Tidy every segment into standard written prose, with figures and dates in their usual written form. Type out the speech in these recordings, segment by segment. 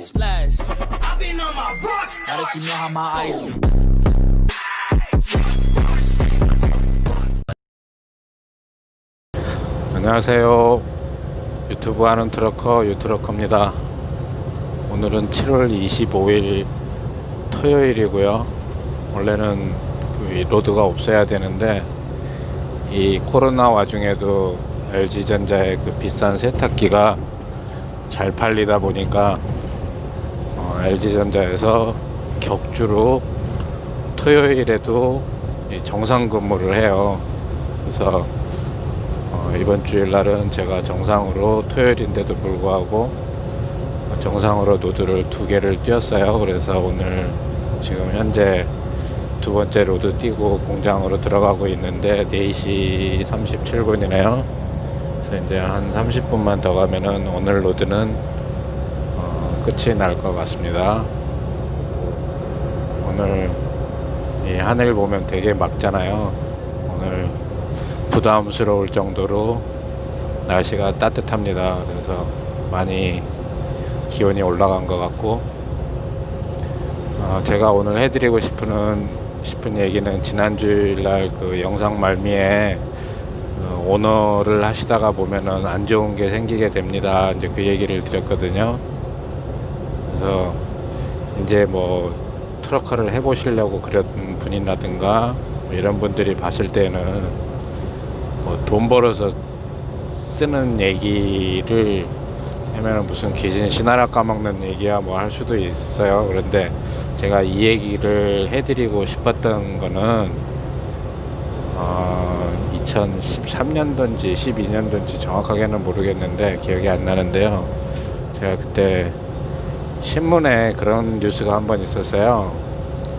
Splash. I've been on my rocks. Now that you know how my eyes be. 안녕하세요. 유튜브 하는 트러커 유트러커입니다. 오늘은 7월 25일 토요일이고요. 원래는 그 로드가 없어야 되는데 이 코로나 와중에도 LG전자의 그 비싼 세탁기가 잘 팔리다 보니까 LG전자에서 격주로 토요일에도 정상 근무를 해요. 그래서 이번 주일날은 제가 정상으로 토요일인데도 불구하고 정상으로 노드를 2개를 뛰었어요. 그래서 오늘 지금 현재 두 번째 로드 뛰고 공장으로 들어가고 있는데 4시 37분이네요. 그래서 이제 한 30분만 더 가면은 오늘 로드는 끝이 날 것 같습니다. 오늘 이 하늘 보면 되게 맑잖아요. 오늘 부담스러울 정도로 날씨가 따뜻합니다. 그래서 많이 기온이 올라간 것 같고 제가 오늘 해드리고 싶은 얘기는 지난주일날 그 영상 말미에 오너를 하시다가 보면은 안 좋은 게 생기게 됩니다. 이제 그 얘기를 드렸거든요. 그래서 이제 뭐 트러커를 해보시려고 그런 분이라든가 뭐 이런 분들이 봤을 때는 뭐 돈 벌어서 쓰는 얘기를 하면 무슨 귀신 신하라 까먹는 얘기야 뭐 할 수도 있어요. 그런데 제가 이 얘기를 해드리고 싶었던 거는 2013년도인지 12년도인지 정확하게는 모르겠는데 기억이 안 나는데요. 제가 그때 신문에 그런 뉴스가 한번 있었어요.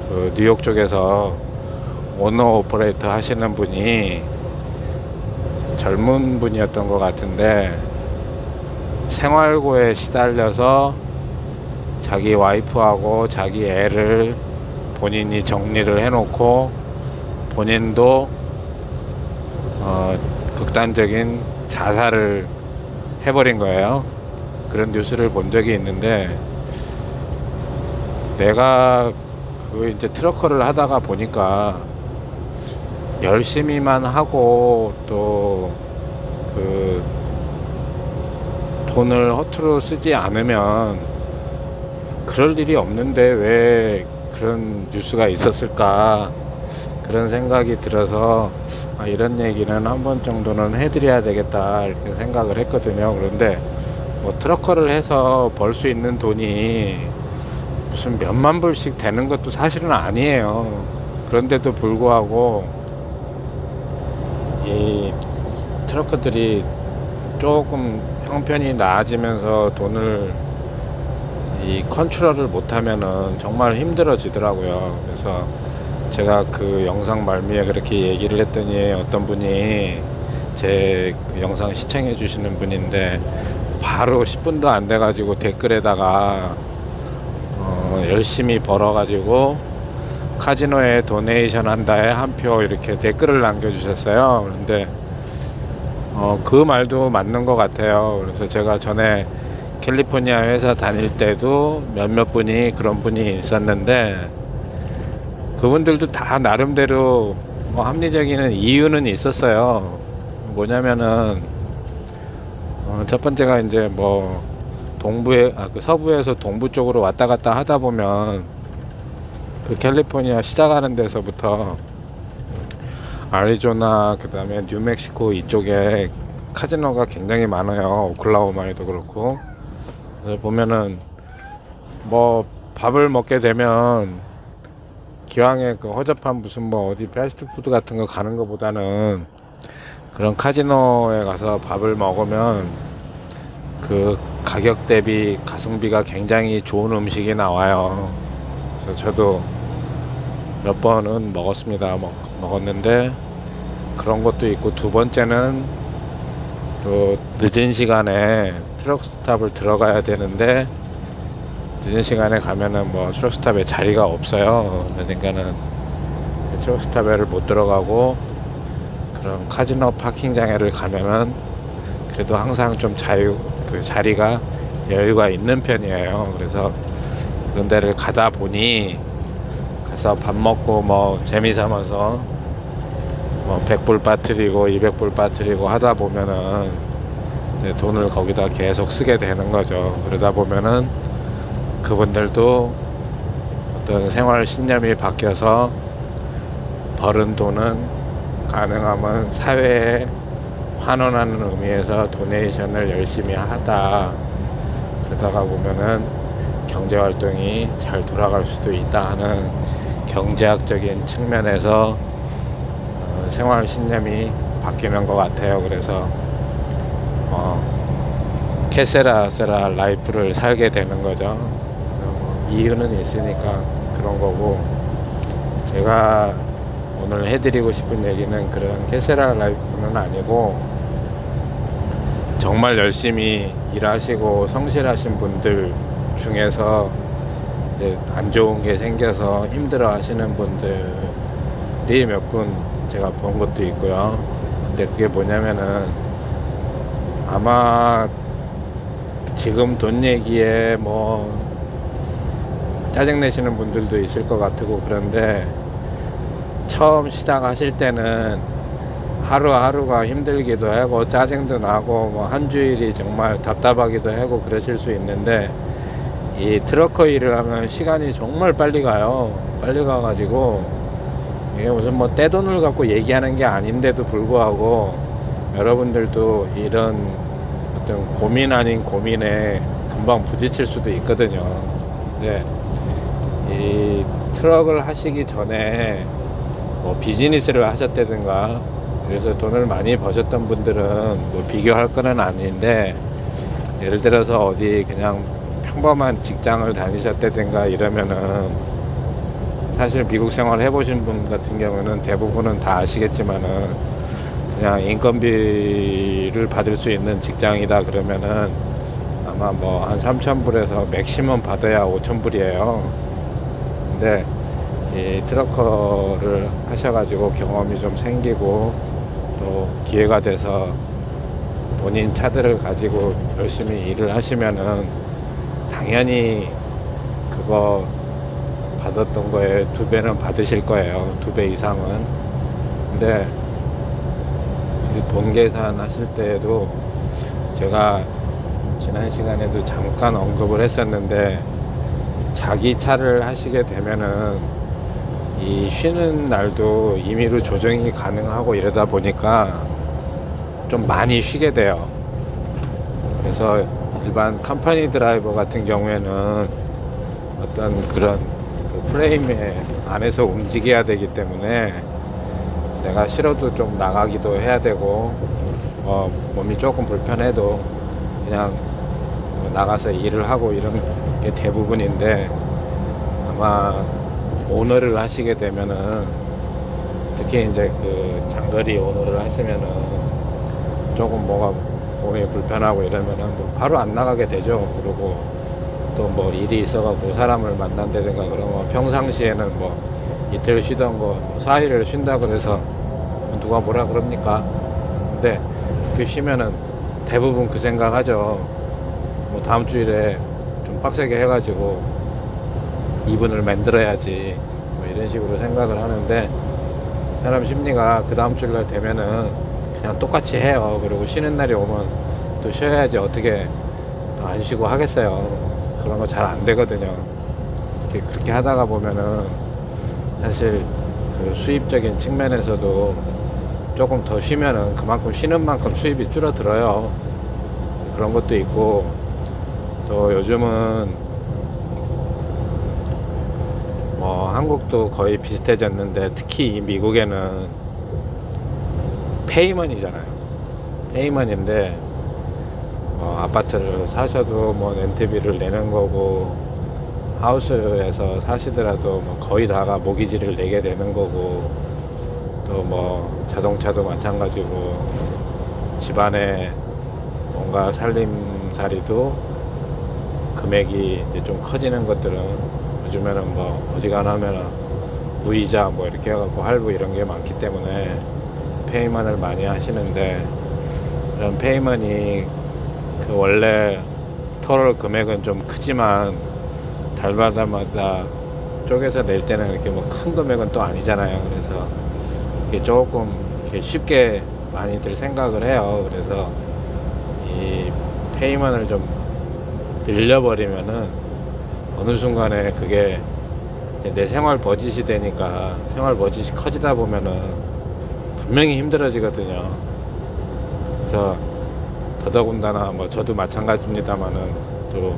그 뉴욕 쪽에서 오너 오퍼레이터 하시는 분이 젊은 분이었던 것 같은데 생활고에 시달려서 자기 와이프하고 자기 애를 본인이 정리를 해놓고 본인도 극단적인 자살을 해버린 거예요. 그런 뉴스를 본 적이 있는데 내가 그 이제 트러커를 하다가 보니까 열심히만 하고 또 그 돈을 허투루 쓰지 않으면 그럴 일이 없는데 왜 그런 뉴스가 있었을까 그런 생각이 들어서 이런 얘기는 한 번 정도는 해드려야 되겠다 이렇게 생각을 했거든요. 그런데 뭐 트러커를 해서 벌 수 있는 돈이 무슨 몇만 불씩 되는 것도 사실은 아니에요. 그런데도 불구하고 이 트러커들이 조금 형편이 나아지면서 돈을 이 컨트롤을 못하면은 정말 힘들어지더라고요. 그래서 제가 그 영상 말미에 그렇게 얘기를 했더니 어떤 분이 제 그 영상 시청해 주시는 분인데 바로 10분도 안 돼 가지고 댓글에다가 열심히 벌어 가지고 카지노에 도네이션 한다에 한 표 이렇게 댓글을 남겨주셨어요. 그런데 그 말도 맞는 것 같아요. 그래서 제가 전에 캘리포니아 회사 다닐 때도 몇몇 분이 그런 분이 있었는데 그분들도 다 나름대로 뭐 합리적인 이유는 있었어요. 뭐냐면은 첫 번째가 이제 뭐 그 서부에서 동부 쪽으로 왔다 갔다 하다 보면 그 캘리포니아 시작하는 데서부터 아리조나 그 다음에 뉴멕시코 이쪽에 카지노가 굉장히 많아요. 오클라호마에도 그렇고. 그래서 보면은 뭐 밥을 먹게 되면 기왕에 그 허접한 무슨 뭐 어디 패스트푸드 같은 거 가는 것보다는 그런 카지노에 가서 밥을 먹으면 그 가격 대비 가성비가 굉장히 좋은 음식이 나와요. 그래서 저도 몇 번은 먹었습니다. 먹었는데 그런 것도 있고, 두 번째는 또 늦은 시간에 트럭스탑을 들어가야 되는데 늦은 시간에 가면은 뭐 트럭스탑에 자리가 없어요. 그러니까는 트럭스탑에 못 들어가고 그런 카지노 파킹장에를 가면은 그래도 항상 좀 그 자리가 여유가 있는 편이에요. 그래서 그런 데를 가다 보니 가서 밥 먹고 뭐 재미삼아서 뭐 100불 빠뜨리고 200불 빠뜨리고 하다 보면은 이제 돈을 거기다 계속 쓰게 되는 거죠. 그러다 보면은 그분들도 어떤 생활 신념이 바뀌어서 벌은 돈은 가능하면 사회에 환원하는 의미에서 도네이션을 열심히 하다, 그러다가 보면은 경제활동이 잘 돌아갈 수도 있다 하는 경제학적인 측면에서 생활 신념이 바뀌는 것 같아요. 그래서 캐세라 세라 라이프를 살게 되는 거죠. 이유는 있으니까 그런 거고, 제가 오늘 해드리고 싶은 얘기는 그런 캐세라 라이프는 아니고, 정말 열심히 일하시고 성실하신 분들 중에서 이제 안 좋은 게 생겨서 힘들어 하시는 분들이 몇 분 제가 본 것도 있고요. 근데 그게 뭐냐면은, 아마 지금 돈 얘기에 뭐 짜증내시는 분들도 있을 것 같고, 그런데 처음 시작하실 때는 하루하루가 힘들기도 하고 짜증도 나고 뭐 한 주일이 정말 답답하기도 하고 그러실 수 있는데, 이 트러커 일을 하면 시간이 정말 빨리 가요. 빨리 가가지고 이게 무슨 뭐 떼돈을 갖고 얘기하는 게 아닌데도 불구하고 여러분들도 이런 어떤 고민 아닌 고민에 금방 부딪힐 수도 있거든요. 근데 이 트럭을 하시기 전에 뭐 비즈니스를 하셨다든가 그래서 돈을 많이 버셨던 분들은 뭐 비교할 거는 아닌데, 예를 들어서 어디 그냥 평범한 직장을 다니셨다든가 이러면은, 사실 미국 생활 해보신 분 같은 경우는 대부분은 다 아시겠지만은, 그냥 인건비를 받을 수 있는 직장이다 그러면은 아마 뭐 한 3,000불에서 맥시멈 받아야 5,000불이에요. 근데 이 트러커를 하셔가지고 경험이 좀 생기고 또 기회가 돼서 본인 차들을 가지고 열심히 일을 하시면은 당연히 그거 받았던 거에 2배는 받으실 거예요. 2배 이상은. 근데 돈 계산 하실 때에도 제가 지난 시간에도 잠깐 언급을 했었는데, 자기 차를 하시게 되면은 이 쉬는 날도 임의로 조정이 가능하고 이러다 보니까 좀 많이 쉬게 돼요. 그래서 일반 컴퍼니 드라이버 같은 경우에는 어떤 그런 그 프레임에 안에서 움직여야 되기 때문에 내가 싫어도 좀 나가기도 해야 되고, 몸이 조금 불편해도 그냥 나가서 일을 하고 이런 게 대부분인데, 아마 오너를 하시게 되면은, 특히 이제 그 장거리 오너를 하시면은 조금 뭐가 몸이 불편하고 이러면은 뭐 바로 안 나가게 되죠. 그리고 또 뭐 일이 있어갖고 사람을 만난다든가 그러면 평상시에는 뭐 이틀 쉬던 거 4일을 쉰다 그래서 누가 뭐라 그럽니까? 근데 그 쉬면은 대부분 그 생각하죠. 뭐 다음 주일에 좀 빡세게 해가지고 이분을 만들어야지, 뭐 이런 식으로 생각을 하는데, 사람 심리가 그 다음 주일날 되면은 그냥 똑같이 해요. 그리고 쉬는 날이 오면 또 쉬어야지 어떻게 안 쉬고 하겠어요. 그런 거 잘 안 되거든요. 그렇게 하다가 보면은 사실 그 수입적인 측면에서도 조금 더 쉬면은 그만큼 쉬는 만큼 수입이 줄어들어요. 그런 것도 있고, 또 요즘은 뭐 한국도 거의 비슷해졌는데, 특히 미국에는 페이먼이잖아요. 페이먼인데 아파트를 사셔도 뭐 렌트비를 내는 거고, 하우스에서 사시더라도 뭐 거의 다가 모기지를 내게 되는 거고, 또 뭐 자동차도 마찬가지고, 집안에 뭔가 살림살이도 금액이 이제 좀 커지는 것들은 요즘에는 뭐 어지간하면 무이자 뭐 이렇게 해갖고 할부 이런 게 많기 때문에 페이먼을 많이 하시는데, 이런 페이먼이 그 원래 토럴 금액은 좀 크지만 달마다 쪼개서 낼 때는 이렇게 뭐 큰 금액은 또 아니잖아요. 그래서 이게 조금 이렇게 쉽게 많이들 생각을 해요. 그래서 이 페이먼을 좀 늘려버리면은 어느 순간에 그게 내 생활 버짓이 되니까, 생활 버짓이 커지다 보면은 분명히 힘들어지거든요. 그래서 더더군다나 뭐 저도 마찬가지입니다만은, 또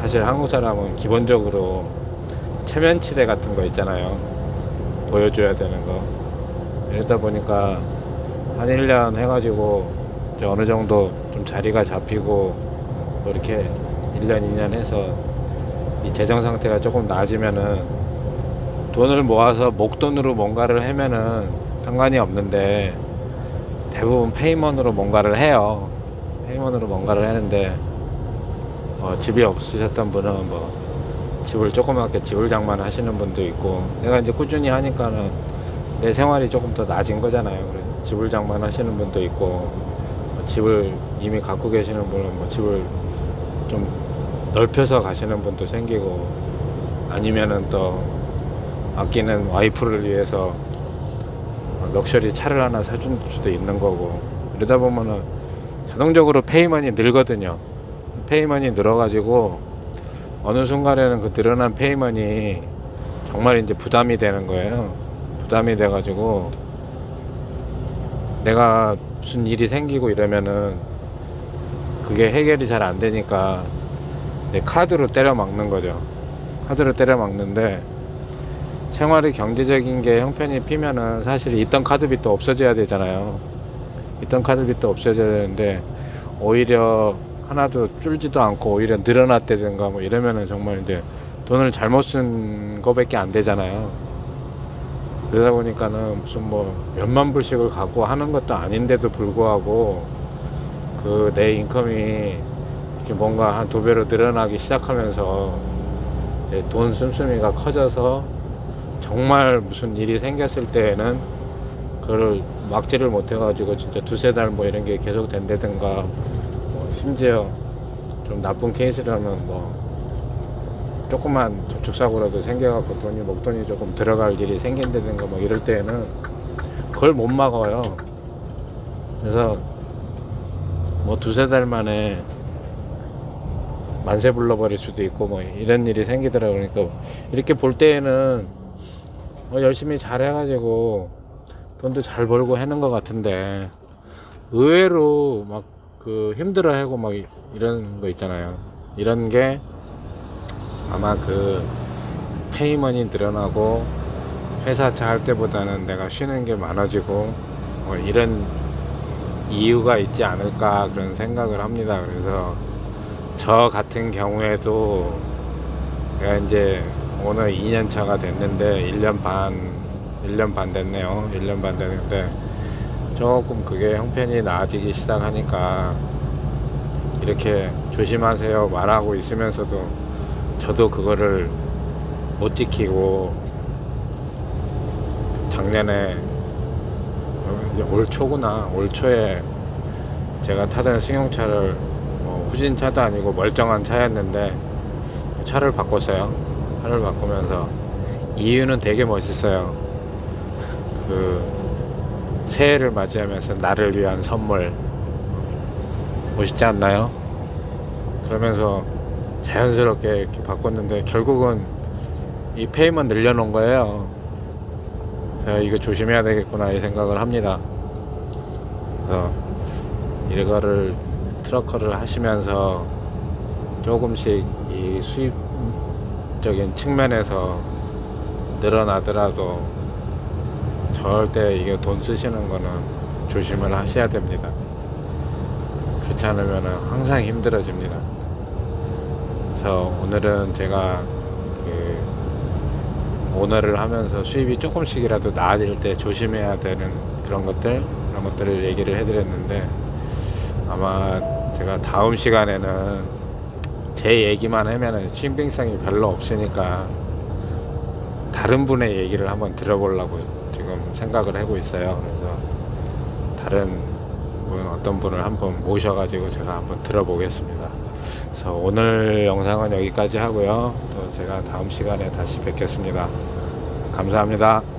사실 한국 사람은 기본적으로 체면 치레 같은 거 있잖아요. 보여줘야 되는 거. 이러다 보니까 한 1년 해가지고 이제 어느 정도 좀 자리가 잡히고 뭐 이렇게 1년 2년 해서 이 재정 상태가 조금 나아지면은 돈을 모아서 목돈으로 뭔가를 하면은 상관이 없는데, 대부분 페이먼으로 뭔가를 해요. 페이먼으로 뭔가를 하는데, 집이 없으셨던 분은 뭐 집을 조그맣게 집을 장만 하시는 분도 있고, 내가 이제 꾸준히 하니까는 내 생활이 조금 더 나아진 거잖아요. 그래서 집을 장만 하시는 분도 있고, 집을 이미 갖고 계시는 분은 뭐 집을 좀 넓혀서 가시는 분도 생기고, 아니면은 또 아끼는 와이프를 위해서 럭셔리 차를 하나 사준 수도 있는 거고, 이러다 보면은 자동적으로 페이먼이 늘거든요. 페이먼이 늘어가지고 어느 순간에는 그 늘어난 페이먼이 정말 이제 부담이 되는 거예요. 부담이 돼가지고 내가 무슨 일이 생기고 이러면은 그게 해결이 잘 안 되니까 내 카드로 때려 막는 거죠. 카드로 때려 막는데, 생활이 경제적인 게 형편이 피면은 사실 있던 카드빚도 없어져야 되잖아요. 있던 카드빚도 없어져야 되는데, 오히려 하나도 줄지도 않고 오히려 늘어났다든가 뭐 이러면은 정말 이제 돈을 잘못 쓴 거밖에 안 되잖아요. 그러다 보니까는 무슨 뭐 몇만 불씩을 갖고 하는 것도 아닌데도 불구하고 그 내 인컴이 이렇게 뭔가 한 2배로 늘어나기 시작하면서 이제 돈 씀씀이가 커져서 정말 무슨 일이 생겼을 때에는 그걸 막지를 못해가지고 진짜 2-3달 뭐 이런 게 계속 된다든가, 뭐 심지어 좀 나쁜 케이스라면 뭐 조그만 저축사고라도 생겨갖고 목돈이 조금 들어갈 일이 생긴다든가 뭐 이럴 때에는 그걸 못 막아요. 그래서 뭐 2-3달 만에 만세 불러버릴 수도 있고 뭐 이런 일이 생기더라고요. 그러니까 이렇게 볼 때에는 열심히 잘 해가지고 돈도 잘 벌고 하는 것 같은데, 의외로 막 그 힘들어하고 막 이런 거 있잖아요. 이런 게 아마 그 페이먼이 늘어나고 회사차 할 때보다는 내가 쉬는 게 많아지고 뭐 이런 이유가 있지 않을까 그런 생각을 합니다. 그래서 저 같은 경우에도 제가 이제 오늘 2년 차가 됐는데 1년 반 됐네요. 1년 반 됐는데 조금 그게 형편이 나아지기 시작하니까 이렇게 조심하세요 말하고 있으면서도 저도 그거를 못 지키고, 작년에 올 초에 제가 타던 승용차를 후진 차도 아니고 멀쩡한 차였는데 차를 바꿨어요. 차를 바꾸면서 이유는 되게 멋있어요. 그 새해를 맞이하면서 나를 위한 선물, 멋있지 않나요? 그러면서 자연스럽게 이렇게 바꿨는데 결국은 이 페이먼 늘려놓은 거예요. 제가 이거 조심해야 되겠구나 이 생각을 합니다. 그래서 이거를 트러커를 하시면서 조금씩 이 수입적인 측면에서 늘어나더라도 절대 이게 돈 쓰시는 거는 조심을 하셔야 됩니다. 그렇지 않으면 항상 힘들어집니다. 그래서 오늘은 제가 그 오너를 하면서 수입이 조금씩이라도 나아질 때 조심해야 되는 그런 것들을 얘기를 해드렸는데, 아마 제가 다음 시간에는 제 얘기만 하면은 신빙성이 별로 없으니까 다른 분의 얘기를 한번 들어보려고 지금 생각을 하고 있어요. 그래서 다른 어떤 분을 한번 모셔가지고 제가 한번 들어보겠습니다. 그래서 오늘 영상은 여기까지 하고요. 또 제가 다음 시간에 다시 뵙겠습니다. 감사합니다.